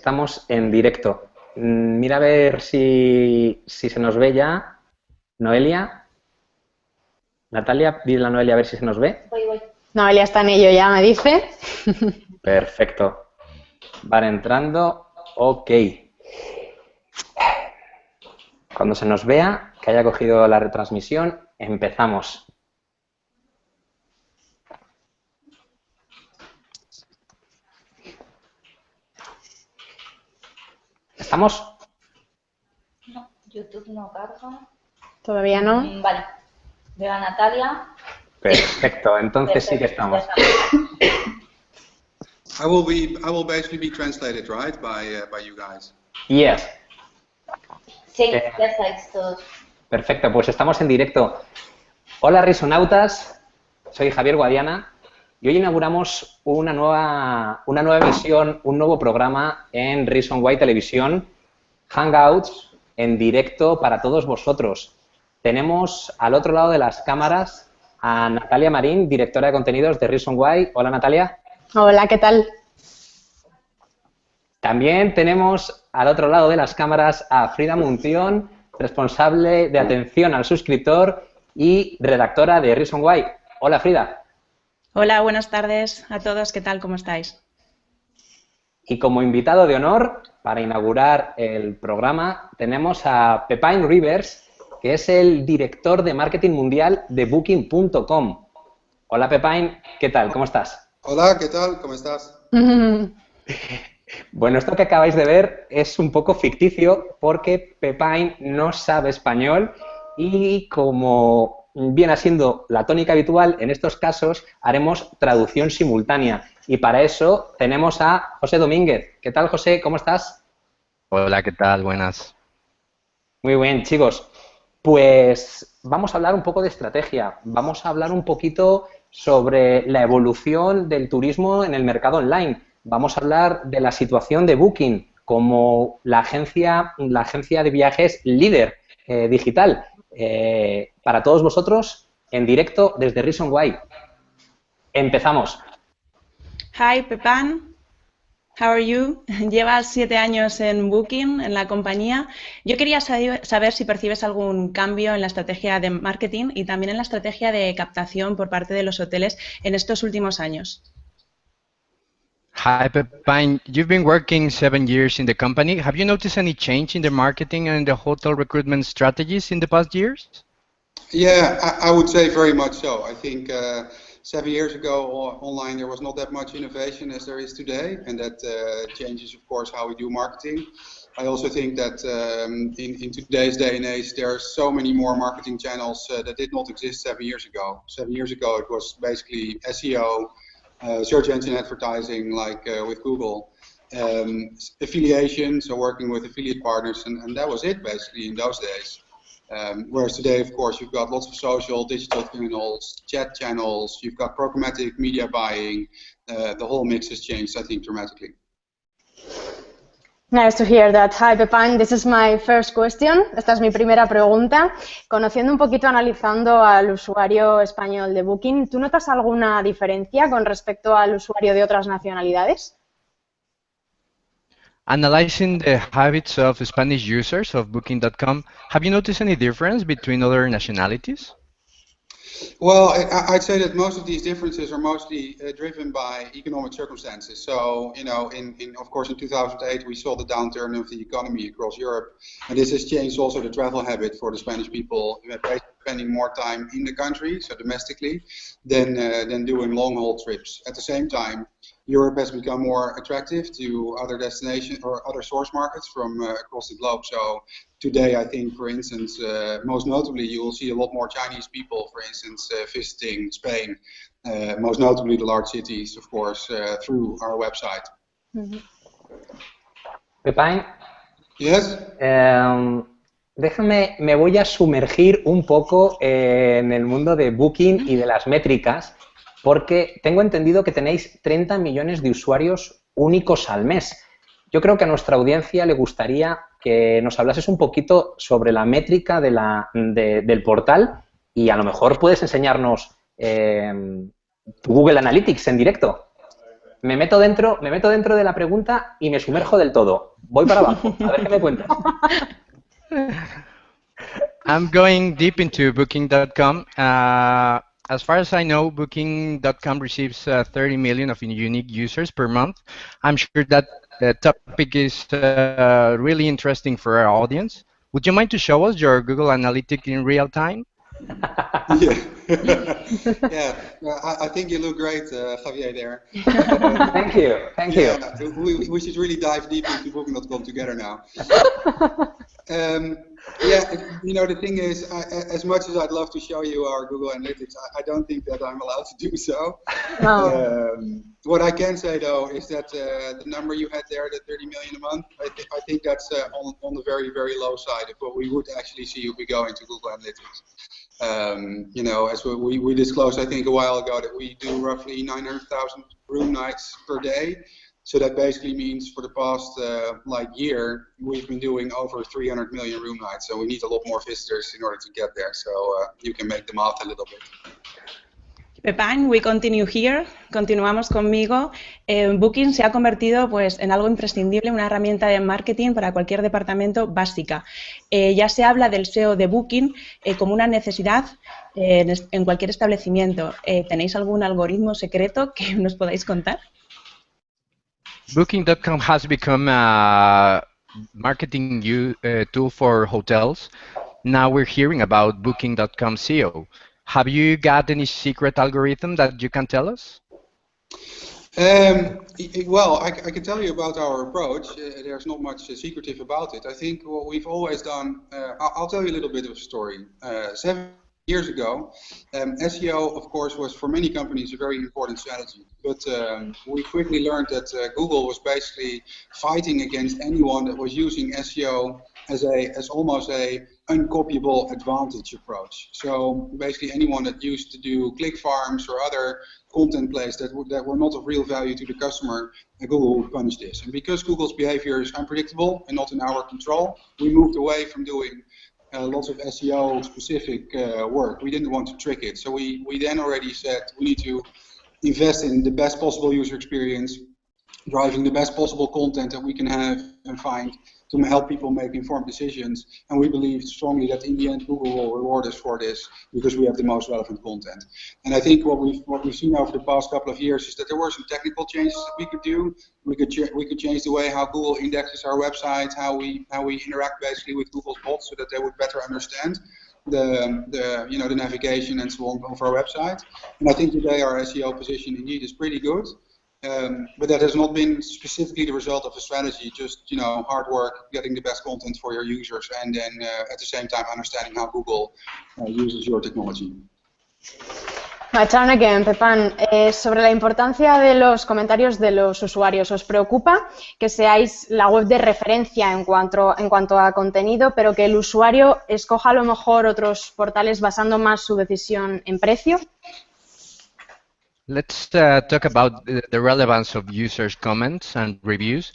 estamos en directo. Mira a ver si se nos ve ya. Noelia. Natalia, dile a Noelia a ver si se nos ve. Voy. Noelia está en ello ya, me dice. Perfecto. Van entrando. Ok. Cuando se nos vea, que haya cogido la retransmisión, empezamos. ¿Estamos? No, YouTube no carga. Todavía no. Vale. Veo a Natalia. Perfecto, entonces sí que estamos. I will basically be translated, right, by you guys. Yes. Sí, ya estáis todos. Perfecto, pues estamos en directo. Hola risonautas, soy Javier Guadiana y hoy inauguramos una nueva emisión, un nuevo programa en Reason Why Televisión, Hangouts en directo para todos vosotros. Tenemos al otro lado de las cámaras a Natalia Marín, directora de contenidos de Reason Why. Hola Natalia. Hola, ¿qué tal? También tenemos al otro lado de las cámaras a Frida Munción, responsable de atención al suscriptor y redactora de Reason Why. Hola Frida. Hola, buenas tardes a todos. ¿Qué tal? ¿Cómo estáis? Y como invitado de honor, para inaugurar el programa, tenemos a Pepijn Rijvers, que es el director de marketing mundial de Booking.com. Hola Pepijn, ¿qué tal? ¿Cómo estás? Hola, ¿qué tal? ¿Cómo estás? Bueno, esto que acabáis de ver es un poco ficticio porque Pepijn no sabe español y como viene siendo la tónica habitual en estos casos, haremos traducción simultánea. Y para eso tenemos a José Domínguez. ¿Qué tal, José? ¿Cómo estás? Hola, ¿qué tal? Buenas. Muy bien, chicos. Pues vamos a hablar un poco de estrategia. Vamos a hablar un poquito sobre la evolución del turismo en el mercado online. Vamos a hablar de la situación de Booking como la agencia de viajes líder digital. Para todos vosotros, en directo desde Reason Why. Empezamos. Hi, Pepijn. How are you? Llevas 7 años en Booking, en la compañía. Yo quería saber si percibes algún cambio en la estrategia de marketing y también en la estrategia de captación por parte de los hoteles en estos últimos años. Hi, Pepijn. You've been working 7 years in the company. Have you noticed any change in the marketing and the hotel recruitment strategies in the past years? Yeah, I would say very much so. I think 7 years ago online there was not that much innovation as there is today, and that changes, of course, how we do marketing. I also think that in today's day and age there are so many more marketing channels that did not exist 7 years ago. 7 years ago it was basically SEO, search engine advertising like with Google, affiliation, so working with affiliate partners, and that was it basically in those days. Whereas today, of course, you've got lots of social, digital channels, chat channels, you've got programmatic media buying, the whole mix has changed, I think, dramatically. Nice to hear that. Hi, Pepijn. This is my first question. Esta es mi primera pregunta. Conociendo un poquito, analizando al usuario español de Booking, ¿tú notas alguna diferencia con respecto al usuario de otras nacionalidades? Analyzing the habits of Spanish users of Booking.com, have you noticed any difference between other nationalities? Well, I'd say that most of these differences are mostly driven by economic circumstances. So, you know, of course, in 2008 we saw the downturn of the economy across Europe, and this has changed also the travel habit for the Spanish people, spending more time in the country, so domestically, than doing long-haul trips. At the same time, Europe has become more attractive to other destinations or other source markets from across the globe. So today, I think, for instance, most notably, you will see a lot more Chinese people, for instance, visiting Spain, most notably the large cities, of course, through our website. Pepijn. Yes. Déjame, me voy a sumergir un poco en el mundo de Booking y de las métricas, porque tengo entendido que tenéis 30 millones de usuarios únicos al mes. Yo creo que a nuestra audiencia le gustaría que nos hablases un poquito sobre la métrica del portal y a lo mejor puedes enseñarnos tu Google Analytics en directo. me meto dentro de la pregunta y me sumerjo del todo. Voy para abajo, a ver qué me cuentas. I'm going deep into Booking.com. As far as I know, Booking.com receives 30 million of unique users per month. I'm sure that the topic is really interesting for our audience. Would you mind to show us your Google Analytics in real time? Yeah, yeah. I think you look great, Javier. There. Thank you. Yeah, we should really dive deep into Booking.com together now. Yeah, the thing is, as much as I'd love to show you our Google Analytics, I don't think that I'm allowed to do so. No. What I can say though is that the number you had there, the 30 million a month, I think that's on the very, very low side of what we would actually see if we go into Google Analytics. As we disclosed, I think a while ago, that we do roughly 900,000 room nights per day. So that basically means for the past year, we've been doing over 300 million room nights. So we need a lot more visitors in order to get there. So you can make the math a little bit. Pepijn, we continue here. Continuamos conmigo. Booking se ha convertido pues, en algo imprescindible, una herramienta de marketing para cualquier departamento básica. Ya se habla del SEO de Booking como una necesidad en cualquier establecimiento. ¿Tenéis algún algoritmo secreto que nos podáis contar? Booking.com has become a marketing tool for hotels. Now we're hearing about Booking.com SEO. Have you got any secret algorithm that you can tell us? Well, I can tell you about our approach. There's not much secretive about it. I think what we've always done, I'll tell you a little bit of a story. 7 years ago, SEO, of course, was for many companies a very important strategy. But we quickly learned that Google was basically fighting against anyone that was using SEO as almost a uncopyable advantage approach. So basically anyone that used to do click farms or other content plays that were not of real value to the customer, Google would punish this. And because Google's behavior is unpredictable and not in our control, we moved away from doing lots of SEO specific work. We didn't want to trick it. So we then already said we need to invest in the best possible user experience, driving the best possible content that we can have and find to help people make informed decisions. And we believe strongly that in the end Google will reward us for this because we have the most relevant content. And I think what we've seen over the past couple of years is that there were some technical changes that we could do. We could change the way how Google indexes our website, how we interact basically with Google's bots so that they would better understand the navigation and so on of our website. And I think today our SEO position indeed is pretty good. But that has not been specifically the result of a strategy, just hard work, getting the best content for your users, and then at the same time understanding how Google uses your technology. My turn again, Pepijn. Sobre la importancia de los comentarios de los usuarios, ¿os preocupa que seáis la web de referencia en cuanto a contenido, pero que el usuario escoja a lo mejor otros portales basando más su decisión en precio? Let's talk about the relevance of users' comments and reviews.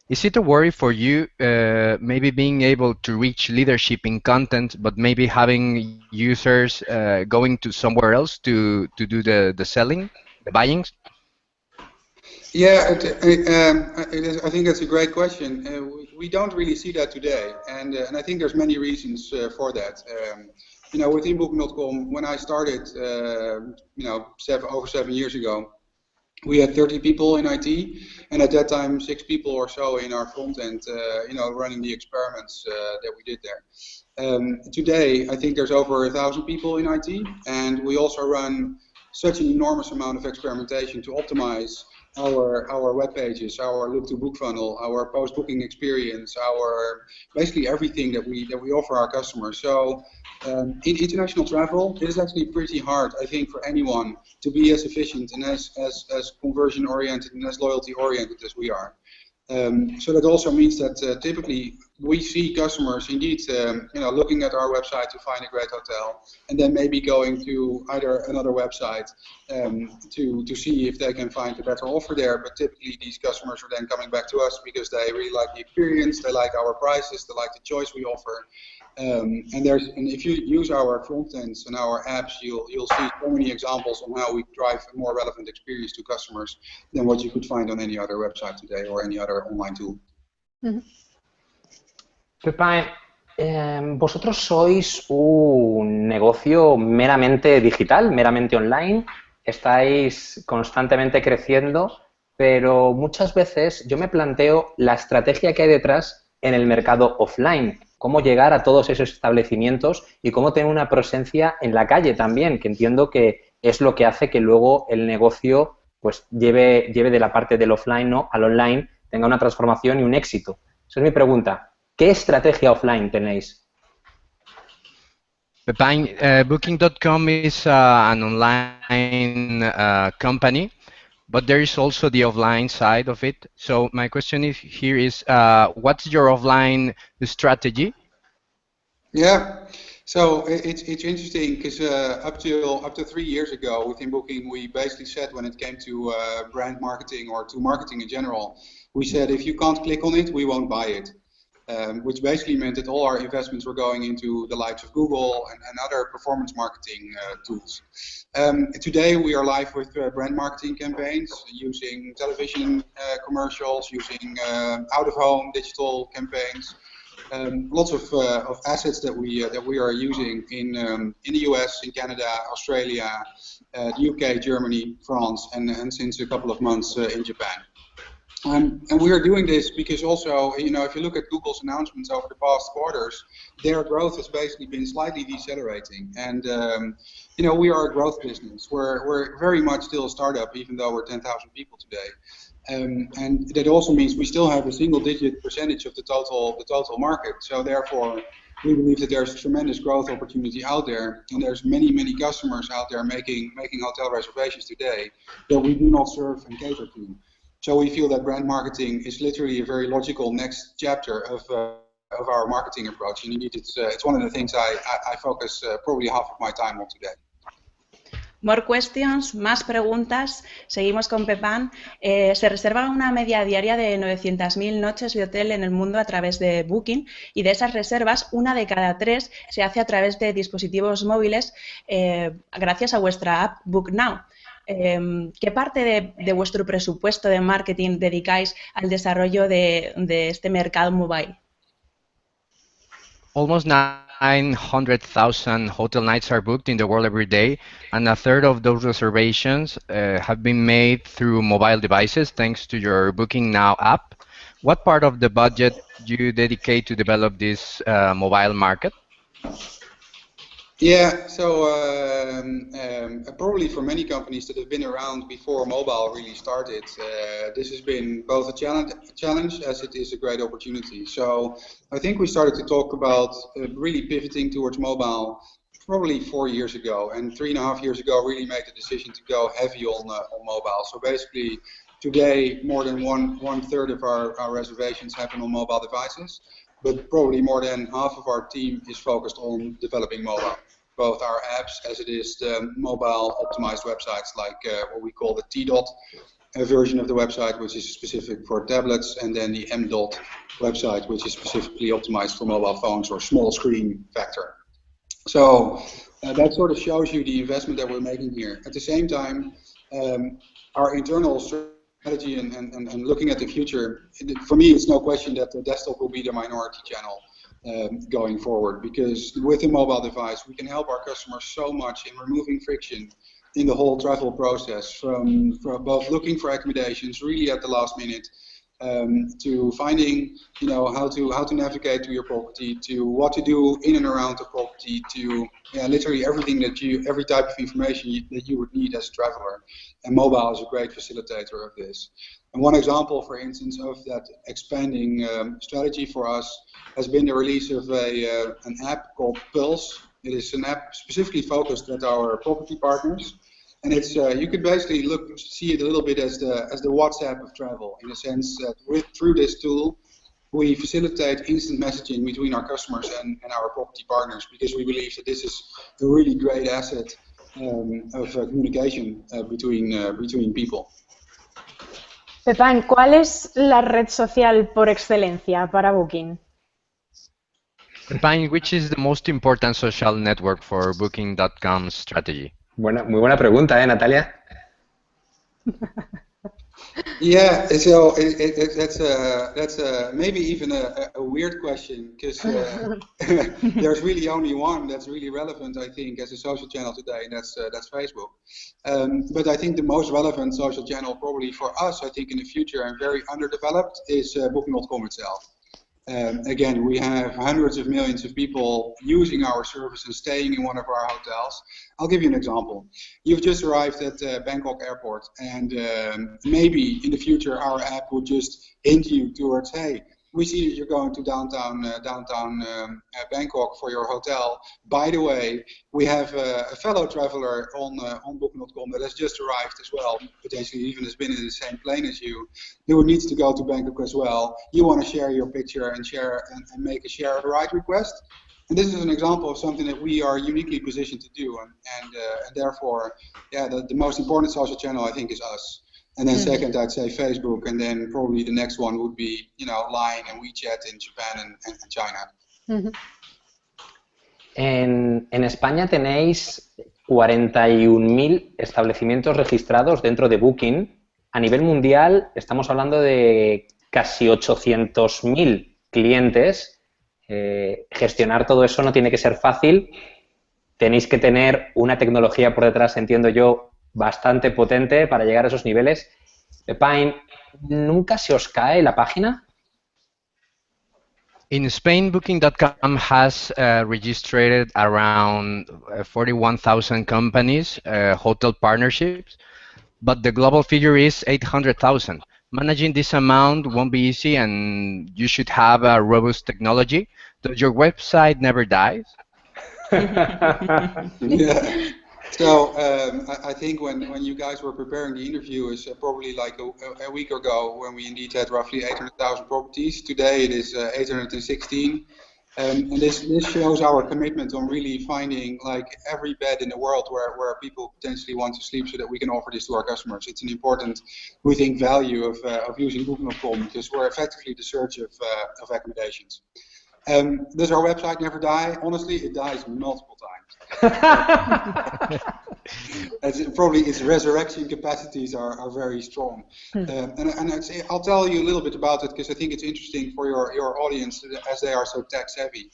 Is it a worry for you maybe being able to reach leadership in content, but maybe having users going to somewhere else to do the selling, the buying? Yeah, I think that's a great question. We don't really see that today, and I think there's many reasons for that. Within Booking.com, when I started, over 7 years ago, we had 30 people in IT, and at that time, 6 people or so in our front end, running the experiments that we did there. Today, I think there's over 1,000 people in IT, and we also run such an enormous amount of experimentation to optimize our web pages, our look to book funnel, our post booking experience, our basically everything that we offer our customers. So in international travel, it is actually pretty hard, I think, for anyone to be as efficient and as conversion oriented and as loyalty oriented as we are. So that also means that typically we see customers indeed, looking at our website to find a great hotel, and then maybe going to either another website to see if they can find a better offer there. But typically, these customers are then coming back to us because they really like the experience, they like our prices, they like the choice we offer. And if you use our front ends and our apps, you'll see so many examples on how we drive a more relevant experience to customers than what you could find on any other website today or any other online tool. Pepijn, vosotros sois un negocio meramente digital, meramente online, estáis constantemente creciendo, pero muchas veces yo me planteo la estrategia que hay detrás en el mercado offline, cómo llegar a todos esos establecimientos y cómo tener una presencia en la calle también, que entiendo que es lo que hace que luego el negocio pues lleve de la parte del offline, ¿no?, al online, tenga una transformación y un éxito. Esa es mi pregunta. ¿Qué estrategia offline tenéis? Pepijn, Booking.com is an online company, but there is also the offline side of it. So my question here is, what's your offline strategy? Yeah, so it's interesting because up to 3 years ago within Booking, we basically said when it came to brand marketing or to marketing in general, we said if you can't click on it, we won't buy it. Which basically meant that all our investments were going into the likes of Google and other performance marketing tools. Today we are live with brand marketing campaigns using television commercials, using out-of-home digital campaigns. Lots of assets that we are using in the US, in Canada, Australia, the UK, Germany, France, and since a couple of months in Japan. And we are doing this because also, if you look at Google's announcements over the past quarters, their growth has basically been slightly decelerating. And, we are a growth business. We're very much still a startup, even though we're 10,000 people today. And that also means we still have a single-digit percentage of the total market. So therefore, we believe that there's tremendous growth opportunity out there, and there's many customers out there making hotel reservations today that we do not serve and cater to. So we feel that brand marketing is literally a very logical next chapter of our marketing approach, and indeed it's one of the things I focus probably half of my time on today. More questions, más preguntas. Seguimos con Pepijn. Se reserva una media diaria de 900.000 noches de hotel en el mundo a través de Booking, y de esas reservas, 1 de cada 3 se hace a través de dispositivos móviles gracias a vuestra app Book Now. ¿Qué parte de vuestro presupuesto de marketing dedicáis al desarrollo de este mercado mobile? Almost 900,000 hotel nights are booked in the world every day, and a third of those reservations have been made through mobile devices thanks to your Booking Now app. What part of the budget do you dedicate to develop this mobile market? Yeah, so probably for many companies that have been around before mobile really started, this has been both a challenge as it is a great opportunity. So I think we started to talk about really pivoting towards mobile probably 4 years ago, and 3.5 years ago really made the decision to go heavy on mobile. So basically today more than one third of our reservations happen on mobile devices, but probably more than half of our team is focused on developing mobile. Both our apps as it is the mobile optimized websites like what we call the T-Dot version of the website, which is specific for tablets, and then the M-Dot website, which is specifically optimized for mobile phones or small screen factor. So that sort of shows you the investment that we're making here. At the same time, our internal strategy and looking at the future, for me it's no question that the desktop will be the minority channel going forward, because with a mobile device we can help our customers so much in removing friction in the whole travel process, from both looking for accommodations really at the last minute, to finding how to navigate to your property, to what to do in and around the property, to literally everything every type of information that you would need as a traveler. And mobile is a great facilitator of this. And one example, for instance, of that expanding strategy for us has been the release of an app called Pulse. It is an app specifically focused at our property partners, and it's you could basically see it a little bit as the WhatsApp of travel, in a sense that through this tool we facilitate instant messaging between our customers and our property partners, because we believe that this is a really great asset of communication between people. Pepijn, ¿cuál es la red social por excelencia para Booking? Pepijn, which is the most important social network for Booking.com's strategy? Muy buena pregunta, Natalia? Yeah, so that's maybe even a weird question, because there's really only one that's really relevant, I think, as a social channel today, and that's Facebook. But I think the most relevant social channel probably for us, I think in the future and very underdeveloped, is Booking.com itself. Again, we have hundreds of millions of people using our service and staying in one of our hotels. I'll give you an example. You've just arrived at Bangkok airport, and maybe in the future our app will just hint you towards, hey, we see that you're going to downtown Bangkok for your hotel. By the way, we have a fellow traveler on Booking.com that has just arrived as well, potentially even has been in the same plane as you, who needs to go to Bangkok as well. You want to share your picture and make a share a ride request. And this is an example of something that we are uniquely positioned to do, and therefore, yeah, the most important social channel, I think, is us. And then second, I'd say Facebook, and then probably the next one would be, Line and WeChat in Japan and China. En España tenéis 41.000 establecimientos registrados dentro de Booking. A nivel mundial estamos hablando de casi 800.000 clientes. Gestionar todo eso no tiene que ser fácil. Tenéis que tener una tecnología por detrás, entiendo yo, bastante potente para llegar a esos niveles. Pepijn, ¿nunca se os cae la página? In Spain, Booking.com has registered around 41,000 companies, hotel partnerships, but the global figure is 800,000. Managing this amount won't be easy, and you should have a robust technology. Does your website never die? Yeah. So I think when you guys were preparing the interview is probably like a week ago, when we indeed had roughly 800,000 properties. Today it is 816. And this shows our commitment on really finding like every bed in the world where people potentially want to sleep, so that we can offer this to our customers. It's an important, we think, value of using Booking.com, because we're effectively the search of accommodations. Does our website never die? Honestly, it dies multiple times. Probably its resurrection capacities are very strong. And I'll tell you a little bit about it, because I think it's interesting for your audience, as they are so tech savvy.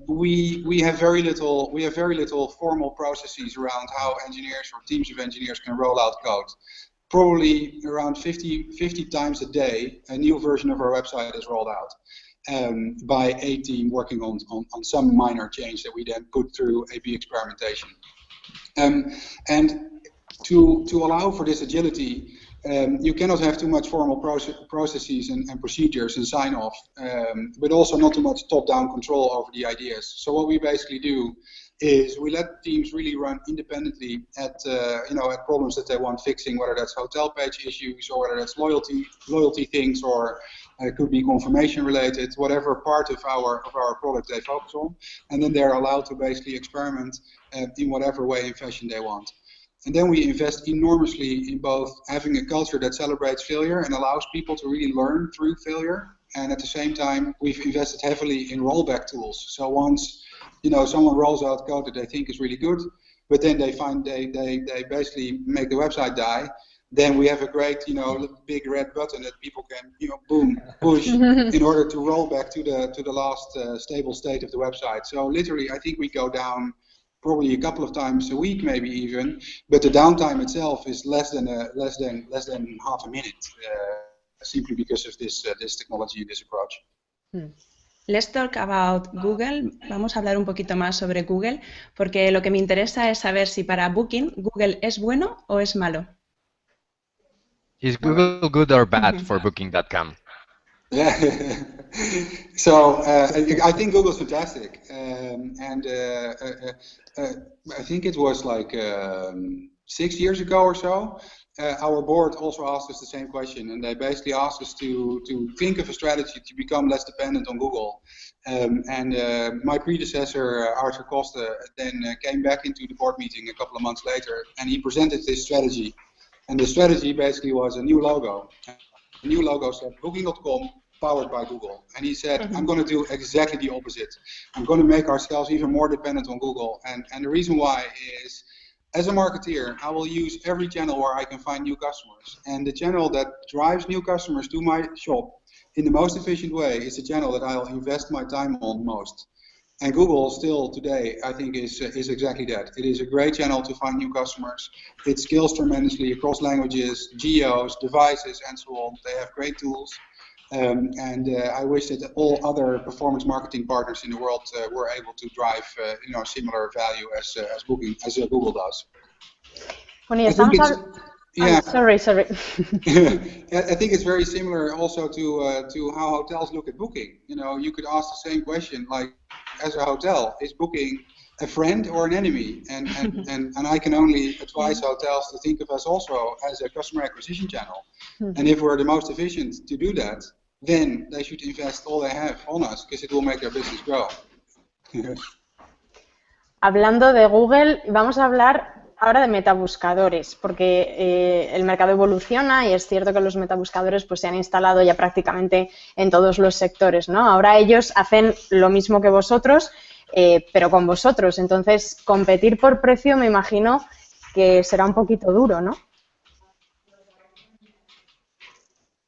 We have very little formal processes around how engineers or teams of engineers can roll out code. Probably around 50 times a day, a new version of our website is rolled out. By a team working on some minor change that we then put through A/B experimentation. And to allow for this agility, you cannot have too much formal processes and procedures and sign-off, but also not too much top-down control over the ideas. So what we basically do is we let teams really run independently at problems that they want fixing, whether that's hotel page issues or whether that's loyalty things, or it could be confirmation related, whatever part of our product they focus on, and then they're allowed to basically experiment in whatever way and fashion they want. And then we invest enormously in both having a culture that celebrates failure and allows people to really learn through failure, and at the same time we've invested heavily in rollback tools. So once someone rolls out code that they think is really good, but then they find they basically make the website die, then we have a great big red button that people can boom, push in order to roll back to the last stable state of the website. So literally I think we go down probably a couple of times a week, maybe even, but the downtime itself is less than half a minute, simply because of this technology and this approach. Let's talk about Google. Vamos a hablar un poquito más sobre Google, porque lo que me interesa es saber si para Booking Google es bueno o es malo. Is Google good or bad for Booking.com? Yeah, so I think Google's fantastic, and I think it was like 6 years ago or so. our board also asked us the same question, and they basically asked us to think of a strategy to become less dependent on Google. My predecessor, Arthur Costa, then came back into the board meeting a couple of months later, and he presented this strategy. And the strategy basically was a new logo. The new logo said Booking.com powered by Google. And he said, I'm going to do exactly the opposite. I'm going to make ourselves even more dependent on Google. And the reason why is, as a marketeer, I will use every channel where I can find new customers. And the channel that drives new customers to my shop in the most efficient way is the channel that I'll invest my time on most. And Google still today, I think, is exactly that. It is a great channel to find new customers. It scales tremendously across languages, geos, devices, and so on. They have great tools. I wish that all other performance marketing partners in the world were able to drive similar value as Google does. Bueno, y estamos sorry. I think it's very similar also to how hotels look at booking. You know, you could ask the same question, like, as a hotel, is booking a friend or an enemy? And I can only advise hotels to think of us also as a customer acquisition channel. And if we're the most efficient to do that, then they should invest all they have on us, because it will make their business grow. Hablando de Google, vamos a hablar ahora de metabuscadores, porque el mercado evoluciona y es cierto que los metabuscadores pues se han instalado ya prácticamente en todos los sectores, ¿no? Ahora ellos hacen lo mismo que vosotros, pero con vosotros. Entonces, competir por precio me imagino que será un poquito duro, ¿no?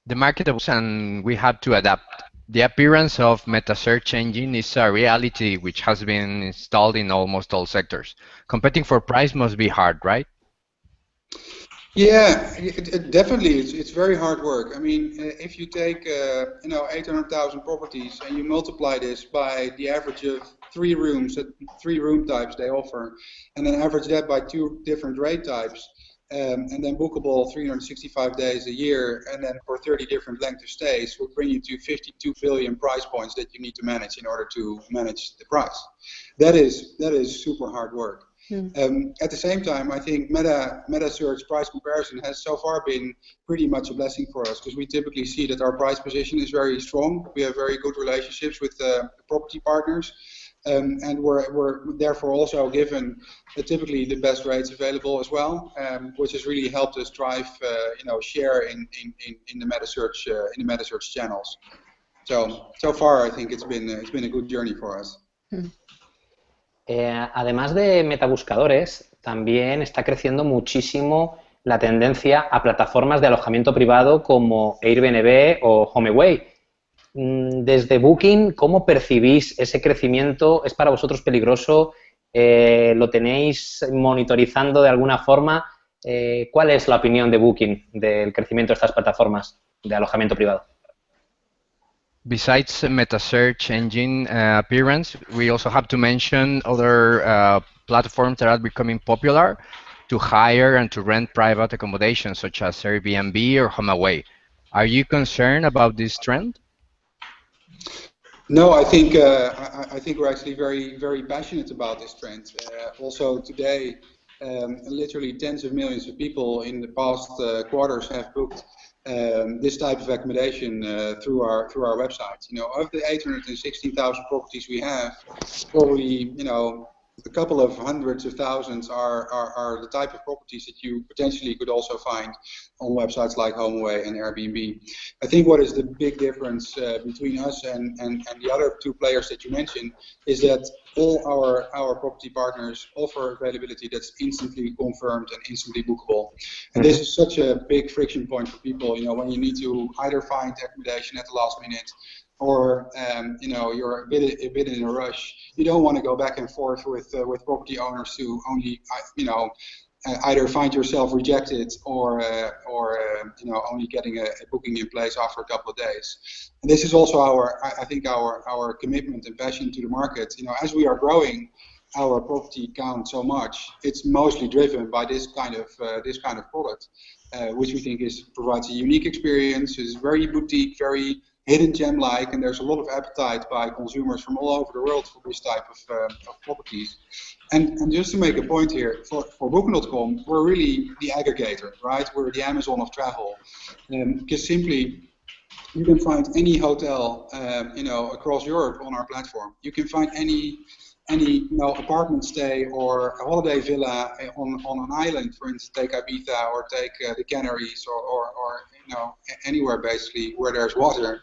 The market evolves and we have to adapt. The appearance of meta search engine is a reality which has been installed in almost all sectors. Competing for price must be hard, right? Yeah, definitely. It's very hard work. I mean, if you take 800,000 properties and you multiply this by the average of 3 rooms, 3 room types they offer, and then average that by 2 different rate types, and then bookable 365 days a year, and then for 30 different length of stays, will bring you to 52 billion price points that you need to manage in order to manage the price. That is super hard work. At the same time, I think meta search price comparison has so far been pretty much a blessing for us, because we typically see that our price position is very strong. We have very good relationships with the property partners. And we're therefore also given typically the best rates available as well, which has really helped us drive share in the meta search channels. So far I think it's been a good journey for us. Además de metabuscadores, también está creciendo muchísimo la tendencia a plataformas de alojamiento privado como Airbnb o HomeAway. Desde Booking, ¿cómo percibís ese crecimiento? ¿Es para vosotros peligroso? ¿Lo tenéis monitorizando de alguna forma? ¿Cuál es la opinión de Booking del crecimiento de estas plataformas de alojamiento privado? Besides meta search engine appearance, we also have to mention other platforms that are becoming popular to hire and to rent private accommodation, such as Airbnb or HomeAway. Are you concerned about this trend? No, I think we're actually very, very passionate about this trend. Also today, literally tens of millions of people in the past quarters have booked this type of accommodation through our website. You know, of the 816,000 properties we have, probably a couple of hundreds of thousands are the type of properties that you potentially could also find on websites like HomeAway and Airbnb. I think what is the big difference between us and the other 2 players that you mentioned is that all our property partners offer availability that's instantly confirmed and instantly bookable. And this is such a big friction point for people, when you need to either find accommodation at the last minute, or you're a bit in a rush. You don't want to go back and forth with property owners who only either find yourself rejected or only getting a booking in place after a couple of days. And this is also our commitment and passion to the market. As we are growing our property count so much, it's mostly driven by this kind of product, which we think provides a unique experience. It's very boutique, very hidden gem-like, and there's a lot of appetite by consumers from all over the world for this type of properties. And just to make a point here, for Booking.com, we're really the aggregator, right? We're the Amazon of travel, because simply you can find any hotel, across Europe on our platform. You can find any apartment stay or a holiday villa on an island, for instance, take Ibiza or take the Canaries or anywhere basically where there's water.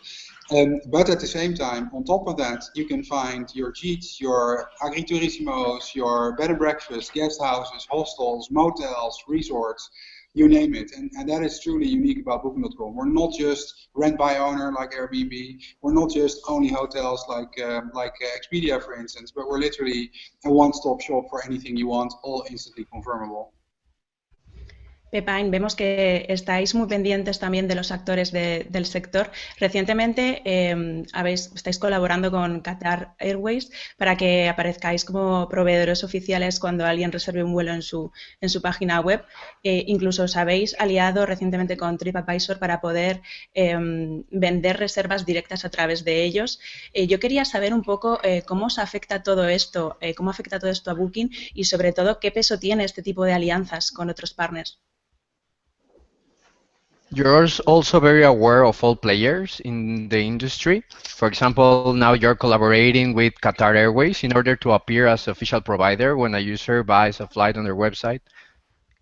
But at the same time, on top of that, you can find your JEETs, your agriturismos, your bed and breakfast, guest houses, hostels, motels, resorts, you name it. And that is truly unique about Booking.com. We're not just rent by owner like Airbnb. We're not just only hotels like Expedia, for instance, but we're literally a one-stop shop for anything you want, all instantly confirmable. Pepijn, vemos que estáis muy pendientes también de los actores del sector. Recientemente estáis colaborando con Qatar Airways para que aparezcáis como proveedores oficiales cuando alguien reserve un vuelo en su página web. Incluso os habéis aliado recientemente con TripAdvisor para poder vender reservas directas a través de ellos. Yo quería saber un poco cómo os afecta todo esto, cómo afecta todo esto a Booking y sobre todo qué peso tiene este tipo de alianzas con otros partners. You're also very aware of all players in the industry. For example, now you're collaborating with Qatar Airways in order to appear as official provider when a user buys a flight on their website.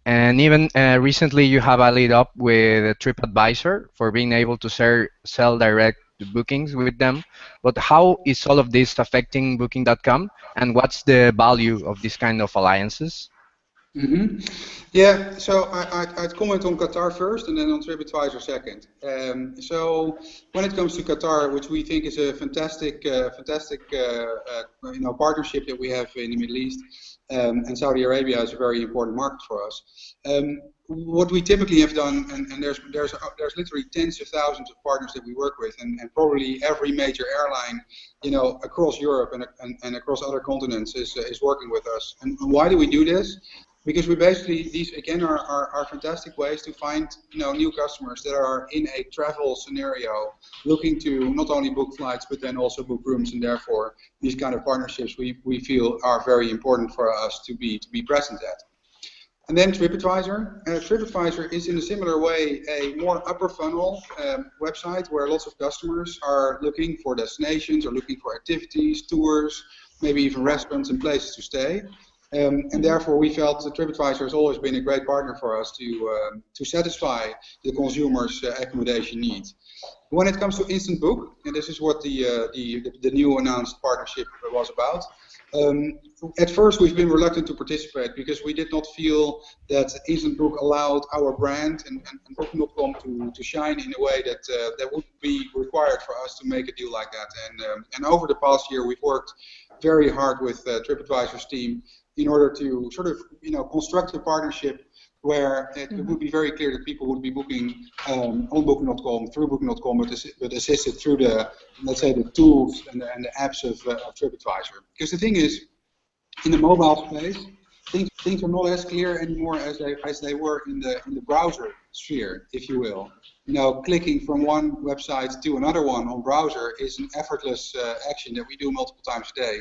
And even recently you have allied up with TripAdvisor for being able to sell direct bookings with them. But how is all of this affecting Booking.com, and what's the value of this kind of alliances? Mm-hmm. Yeah, so I'd comment on Qatar first and then on TripAdvisor second. So when it comes to Qatar, which we think is a fantastic partnership that we have in the Middle East, and Saudi Arabia is a very important market for us. What we typically have done, and there's literally tens of thousands of partners that we work with, and probably every major airline, across Europe and across other continents is working with us. And why do we do this? Because we basically, these again are fantastic ways to find new customers that are in a travel scenario looking to not only book flights but then also book rooms, and therefore these kind of partnerships we feel are very important for us to be present at. And then TripAdvisor. TripAdvisor is in a similar way a more upper funnel website where lots of customers are looking for destinations or looking for activities, tours, maybe even restaurants and places to stay. And therefore we felt that TripAdvisor has always been a great partner for us to satisfy the consumer's accommodation needs. When it comes to Instant Book, and this is what the new announced partnership was about, at first we've been reluctant to participate because we did not feel that Instant Book allowed our brand and Booking.com to shine in a way that would be required for us to make a deal like that. And over the past year we've worked very hard with TripAdvisor's team in order to sort of construct a partnership where it would be very clear that people would be booking on Booking.com, through Booking.com, but assisted through the, let's say, the tools and the apps of TripAdvisor. Because the thing is, in the mobile space, things are not as clear anymore as they were in the browser sphere, if you will. Clicking from one website to another one on browser is an effortless action that we do multiple times a day.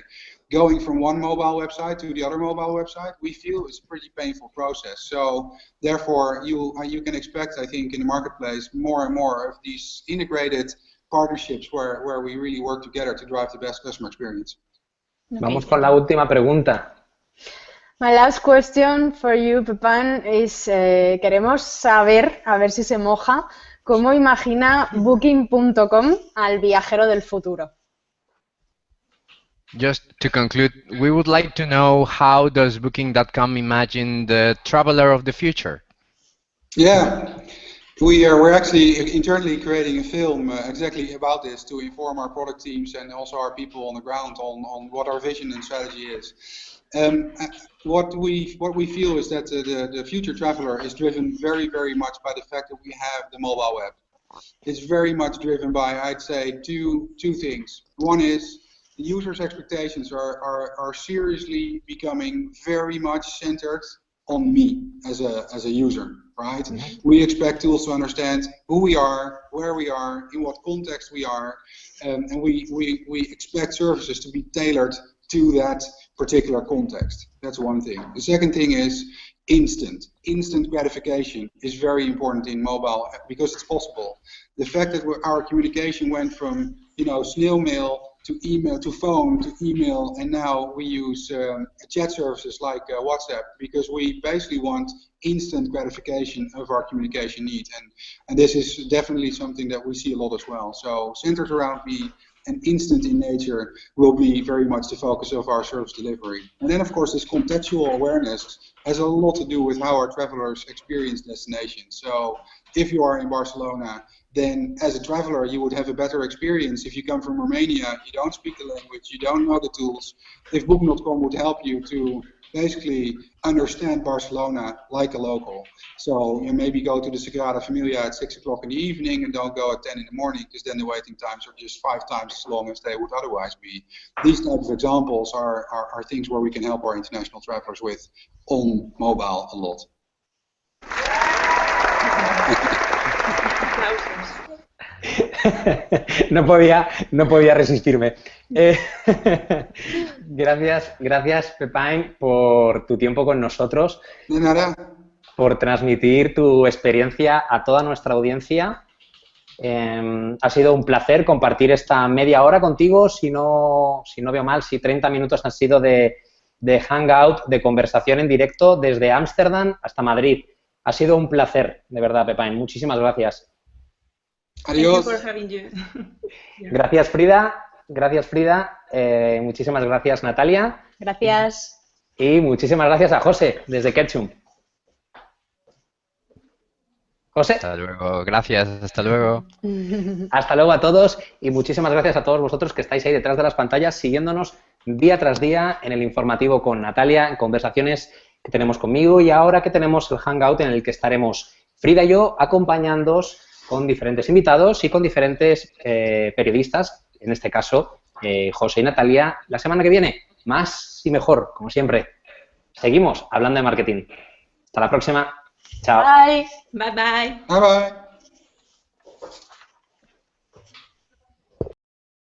Going from one mobile website to the other mobile website, we feel is a pretty painful process. So therefore, you can expect, I think, in the marketplace more and more of these integrated partnerships where we really work together to drive the best customer experience. Okay. Vamos con la última pregunta. My last question for you, Pepijn, is queremos saber, a ver si se moja, cómo imagina Booking.com al viajero del futuro. Just to conclude, we would like to know, how does Booking.com imagine the traveler of the future? Yeah, we're actually internally creating a film exactly about this to inform our product teams and also our people on the ground on what our vision and strategy is. What we feel is that the future traveler is driven very, very much by the fact that we have the mobile web. It's very much driven by, I'd say, two things. One is the user's expectations are seriously becoming very much centered on me as a user. right? We expect tools to understand who we are, where we are, in what context we are, and we expect services to be tailored to that particular context. That's one thing. The second thing is instant gratification is very important in mobile because it's possible. The fact that our communication went from snail mail to email to phone to email, and now we use chat services like WhatsApp because we basically want instant gratification of our communication needs, and this is definitely something that we see a lot as well. So centered around me and instant in nature will be very much the focus of our service delivery. And then of course this contextual awareness has a lot to do with how our travelers experience destinations. So if you are in Barcelona, then as a traveler you would have a better experience. If you come from Romania, you don't speak the language, you don't know the tools. If Booking.com would help you to basically understand Barcelona like a local. So you maybe go to the Sagrada Familia at 6 o'clock in the evening and don't go at 10 in the morning because then the waiting times are just 5 times as long as they would otherwise be. These types of examples are things where we can help our international travelers with on mobile a lot. No podía resistirme. Gracias Pepijn por tu tiempo con nosotros. De nada. Por transmitir tu experiencia a toda nuestra audiencia. Ha sido un placer compartir esta media hora contigo, si no veo mal, si 30 minutos han sido de hangout, de conversación en directo desde Ámsterdam hasta Madrid. Ha sido un placer, de verdad, Pepijn. Muchísimas gracias. Adiós. Gracias, Frida. Muchísimas gracias, Natalia. Gracias. Y muchísimas gracias a José, desde Ketchum. José. Hasta luego. Gracias. Hasta luego. Hasta luego a todos y muchísimas gracias a todos vosotros que estáis ahí detrás de las pantallas siguiéndonos día tras día en el informativo con Natalia, en conversaciones que tenemos conmigo y ahora que tenemos el hangout en el que estaremos Frida y yo acompañándoos con diferentes invitados y con diferentes periodistas, en este caso José y Natalia, la semana que viene, más y mejor, como siempre. Seguimos hablando de marketing. Hasta la próxima. Chao. Bye. Bye bye. Bye bye.